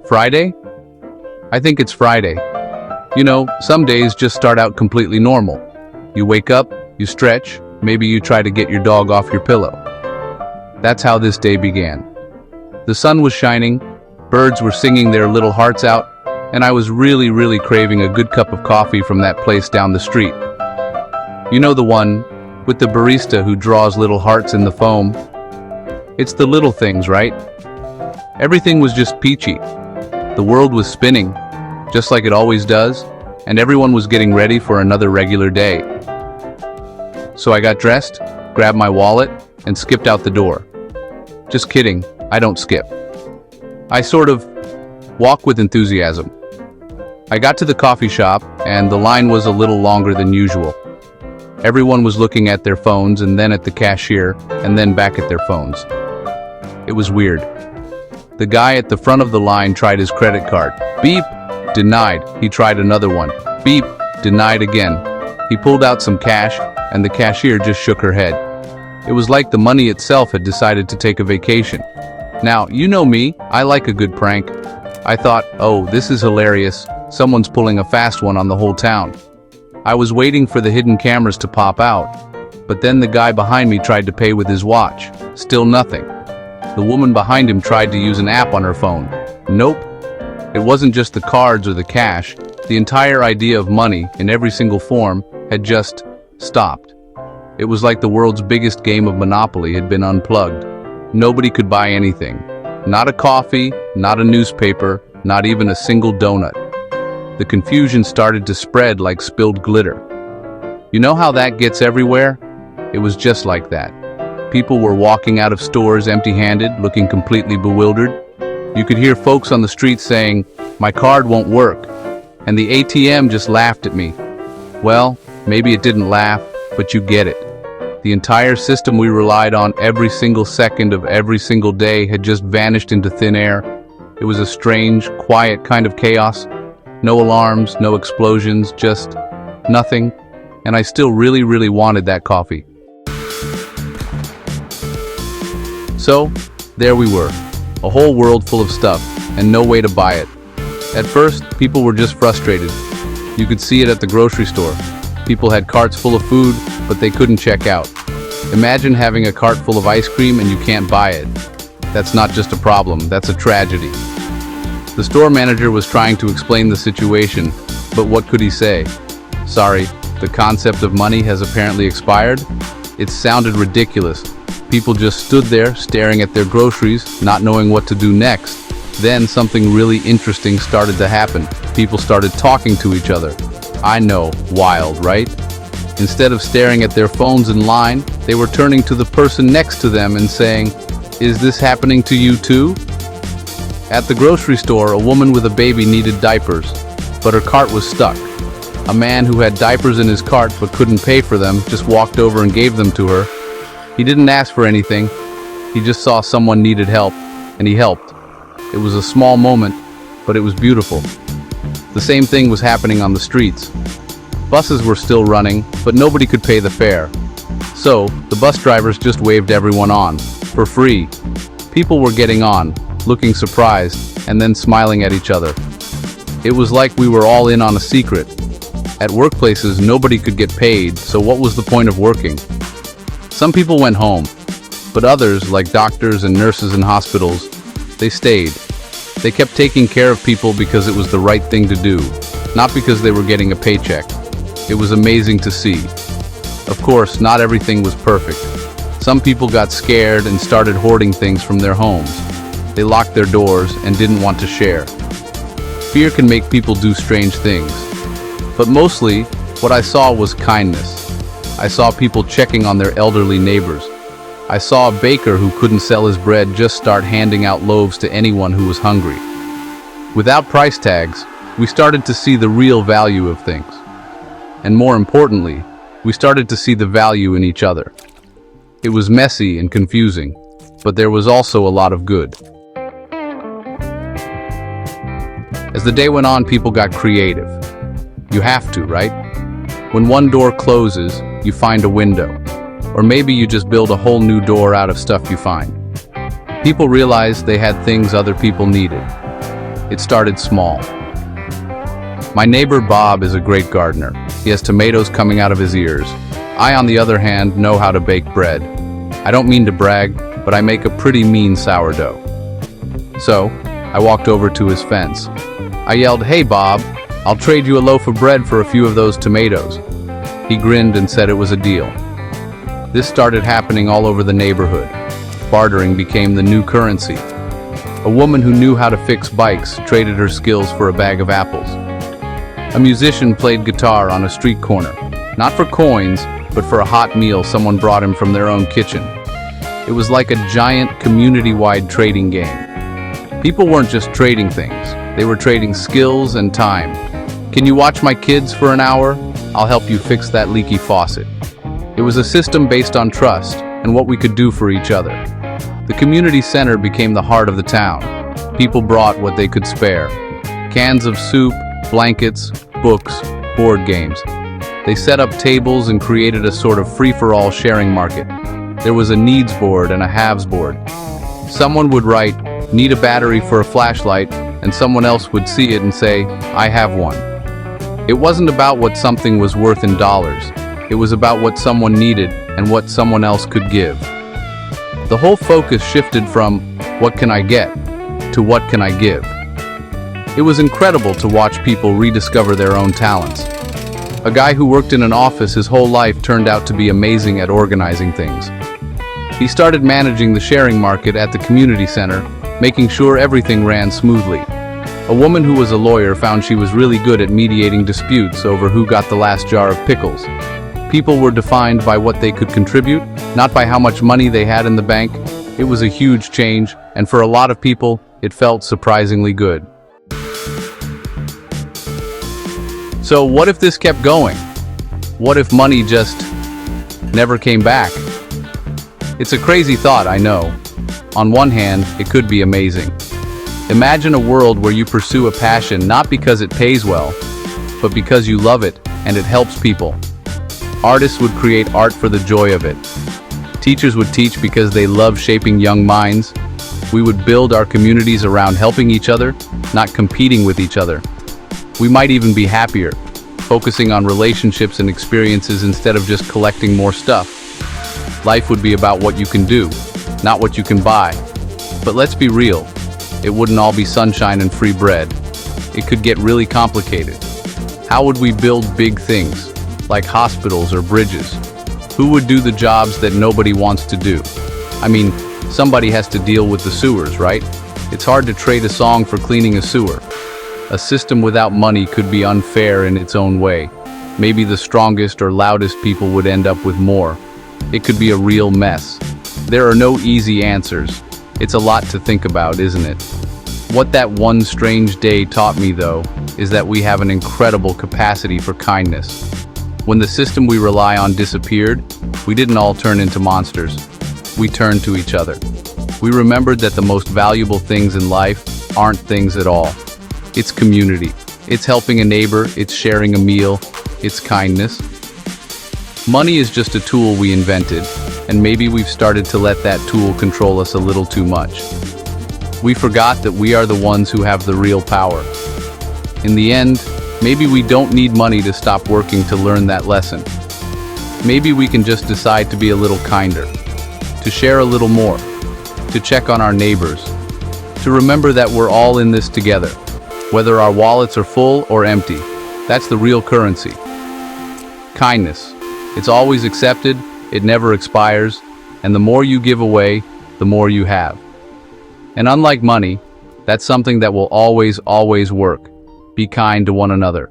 Friday? I think it's Friday. You know, some days just start out completely normal. You wake up, you stretch, maybe you try to get your dog off your pillow. That's how this day began. The sun was shining, birds were singing their little hearts out, and I was really craving a good cup of coffee from that place down the street. You know, the one with the barista who draws little hearts in the foam? It's the little things, right? Everything was just peachy. The world was spinning, just like it always does, and everyone was getting ready for another regular day. So I got dressed, grabbed my wallet, and skipped out the door. Just kidding, I don't skip. I sort of walk with enthusiasm. I got to the coffee shop, and the line was a little longer than usual. Everyone was looking at their phones and then at the cashier, and then back at their phones. It was weird. The guy at the front of the line tried his credit card. Beep! Denied. He tried another one. Beep! Denied again. He pulled out some cash, and the cashier just shook her head. It was like the money itself had decided to take a vacation. Now, you know me, I like a good prank. I thought, oh, this is hilarious. Someone's pulling a fast one on the whole town. I was waiting for the hidden cameras to pop out, but then the guy behind me tried to pay with his watch. Still nothing. The woman behind him tried to use an app on her phone. Nope. It wasn't just the cards or the cash. The entire idea of money, in every single form, had just stopped. It was like the world's biggest game of Monopoly had been unplugged. Nobody could buy anything. Not a coffee, not a newspaper, not even a single donut. The confusion started to spread like spilled glitter. You know how that gets everywhere? It was just like that. People were walking out of stores empty-handed, looking completely bewildered. You could hear folks on the street saying, "My card won't work," and the ATM just laughed at me. Well, maybe it didn't laugh, but you get it. The entire system we relied on every single second of every single day had just vanished into thin air. It was a strange, quiet kind of chaos. No alarms, no explosions, just nothing. And I still really wanted that coffee. So, there we were. A whole world full of stuff, and no way to buy it. At first, people were just frustrated. You could see it at the grocery store. People had carts full of food, but they couldn't check out. Imagine having a cart full of ice cream and you can't buy it. That's not just a problem, that's a tragedy. The store manager was trying to explain the situation, but what could he say? Sorry, the concept of money has apparently expired? It sounded ridiculous. People just stood there, staring at their groceries, not knowing what to do next. Then something really interesting started to happen. People started talking to each other. I know, wild, right? Instead of staring at their phones in line, they were turning to the person next to them and saying, "Is this happening to you too?" At the grocery store, a woman with a baby needed diapers, but her cart was stuck. A man who had diapers in his cart but couldn't pay for them just walked over and gave them to her. He didn't ask for anything. He just saw someone needed help, and he helped. It was a small moment, but it was beautiful. The same thing was happening on the streets. Buses were still running, but nobody could pay the fare. So, the bus drivers just waved everyone on, for free. People were getting on, looking surprised, and then smiling at each other. It was like we were all in on a secret. At workplaces, nobody could get paid, so what was the point of working? Some people went home, but others, like doctors and nurses in hospitals, they stayed. They kept taking care of people because it was the right thing to do, not because they were getting a paycheck. It was amazing to see. Of course, not everything was perfect. Some people got scared and started hoarding things from their homes. They locked their doors and didn't want to share. Fear can make people do strange things. But mostly, what I saw was kindness. I saw people checking on their elderly neighbors. I saw a baker who couldn't sell his bread just start handing out loaves to anyone who was hungry. Without price tags, we started to see the real value of things. And more importantly, we started to see the value in each other. It was messy and confusing, but there was also a lot of good. As the day went on, people got creative. You have to, right? When one door closes, you find a window. Or maybe you just build a whole new door out of stuff you find. People realized they had things other people needed. It started small. My neighbor Bob is a great gardener. He has tomatoes coming out of his ears. I, on the other hand, know how to bake bread. I don't mean to brag, but I make a pretty mean sourdough. So, I walked over to his fence. I yelled, "Hey Bob, I'll trade you a loaf of bread for a few of those tomatoes." He grinned and said it was a deal. This started happening all over the neighborhood. Bartering became the new currency. A woman who knew how to fix bikes traded her skills for a bag of apples. A musician played guitar on a street corner, not for coins, but for a hot meal someone brought him from their own kitchen. It was like a giant community-wide trading game. People weren't just trading things, they were trading skills and time. Can you watch my kids for an hour? I'll help you fix that leaky faucet. It was a system based on trust and what we could do for each other. The community center became the heart of the town. People brought what they could spare. Cans of soup, blankets, books, board games. They set up tables and created a sort of free-for-all sharing market. There was a needs board and a haves board. Someone would write, "Need a battery for a flashlight," and someone else would see it and say, "I have one." It wasn't about what something was worth in dollars. It was about what someone needed and what someone else could give. The whole focus shifted from, "What can I get?" to "What can I give?" It was incredible to watch people rediscover their own talents. A guy who worked in an office his whole life turned out to be amazing at organizing things. He started managing the sharing market at the community center, making sure everything ran smoothly. A woman who was a lawyer found she was really good at mediating disputes over who got the last jar of pickles. People were defined by what they could contribute, not by how much money they had in the bank. It was a huge change, and for a lot of people, it felt surprisingly good. So what if this kept going? What if money just never came back? It's a crazy thought, I know. On one hand, it could be amazing. Imagine a world where you pursue a passion not because it pays well, but because you love it and it helps people. Artists would create art for the joy of it. Teachers would teach because they love shaping young minds. We would build our communities around helping each other, not competing with each other. We might even be happier, focusing on relationships and experiences instead of just collecting more stuff. Life would be about what you can do, not what you can buy. But let's be real, it wouldn't all be sunshine and free bread. It could get really complicated. How would we build big things, like hospitals or bridges? Who would do the jobs that nobody wants to do? I mean, somebody has to deal with the sewers, right? It's hard to trade a song for cleaning a sewer. A system without money could be unfair in its own way. Maybe the strongest or loudest people would end up with more. It could be a real mess. There are no easy answers. It's a lot to think about, isn't it? What that one strange day taught me, though, is that we have an incredible capacity for kindness. When the system we rely on disappeared, we didn't all turn into monsters. We turned to each other. We remembered that the most valuable things in life aren't things at all. It's community. It's helping a neighbor. It's sharing a meal. It's kindness. Money is just a tool we invented, and maybe we've started to let that tool control us a little too much. We forgot that we are the ones who have the real power. In the end, maybe we don't need money to stop working to learn that lesson. Maybe we can just decide to be a little kinder, to share a little more, to check on our neighbors, to remember that we're all in this together, whether our wallets are full or empty. That's the real currency. Kindness. It's always accepted, it never expires, and the more you give away, the more you have. And unlike money, that's something that will always work. Be kind to one another.